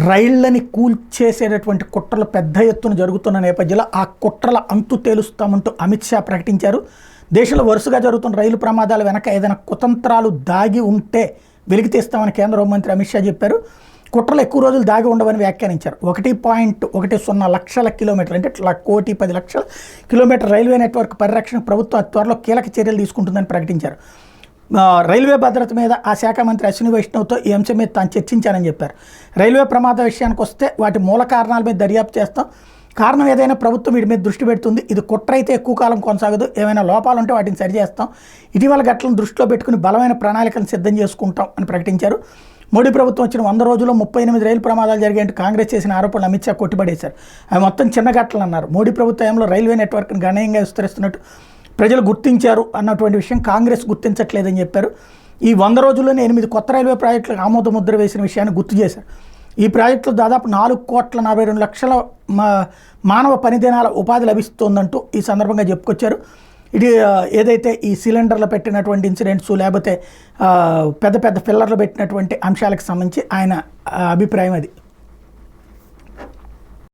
రైళ్లని కూల్చేసేటటువంటి కుట్రలు పెద్ద ఎత్తున జరుగుతున్న నేపథ్యంలో ఆ కుట్రల అంతు తేలుస్తామంటూ అమిత్ షా ప్రకటించారు. దేశంలో వరుసగా జరుగుతున్న రైలు ప్రమాదాల వెనక ఏదైనా కుతంత్రాలు దాగి ఉంటే వెలికితీస్తామని కేంద్ర హోంమంత్రి అమిత్ షా చెప్పారు. కుట్రలు ఎక్కువ రోజులు దాగి ఉండవని వ్యాఖ్యానించారు. 1.10 లక్షల కిలోమీటర్లు అంటే 1,10,00,000 కిలోమీటర్ రైల్వే నెట్వర్క్ పరిరక్షణకు ప్రభుత్వం అతి త్వరలో కీలక చర్యలు తీసుకుంటుందని ప్రకటించారు. రైల్వే భద్రత మీద ఆ శాఖ మంత్రి అశ్విని వైష్ణవ్తో ఈ అంశం మీద తాను చర్చించానని చెప్పారు. రైల్వే ప్రమాద విషయానికి వస్తే వాటి మూల కారణాల మీద దర్యాప్తు చేస్తాం. కారణం ఏదైనా ప్రభుత్వం వీటి మీద దృష్టి పెడుతుంది. ఇది కుట్ర అయితే ఎక్కువ కాలం కొనసాగదు. ఏమైనా లోపాలు ఉంటే వాటిని సరిచేస్తాం. ఇటీవల ఘటనలను దృష్టిలో పెట్టుకుని బలమైన ప్రణాళికను సిద్ధం చేసుకుంటాం అని ప్రకటించారు. మోడీ ప్రభుత్వం వచ్చిన 100 రోజుల్లో 38 రైలు ప్రమాదాలు జరిగేందుకు కాంగ్రెస్ చేసిన ఆరోపణలు అమిత్ షా కొట్టిపడేశారు. అవి మొత్తం చిన్న ఘటనలు అన్నారు. మోడీ ప్రభుత్వంలో రైల్వే నెట్వర్క్ను గణనీయంగా విస్తరిస్తున్నట్టు ప్రజలు గుర్తించారు అన్నటువంటి విషయం కాంగ్రెస్ గుర్తించట్లేదని చెప్పారు. ఈ 100 రోజుల్లోనే 8 కొత్త రైల్వే ప్రాజెక్టులకు ఆమోద ముద్ర వేసిన విషయాన్ని గుర్తు చేశారు. ఈ ప్రాజెక్టులో దాదాపు 4,42,00,000 మానవ పనిదినాల ఉపాధి లభిస్తోందంటూ ఈ సందర్భంగా చెప్పుకొచ్చారు. ఇది ఏదైతే ఈ సిలిండర్లు పెట్టినటువంటి ఇన్సిడెంట్స్ లేకపోతే పెద్ద పెద్ద ఫిల్లర్లు పెట్టినటువంటి అంశాలకు సంబంధించి ఆయన అభిప్రాయం అది.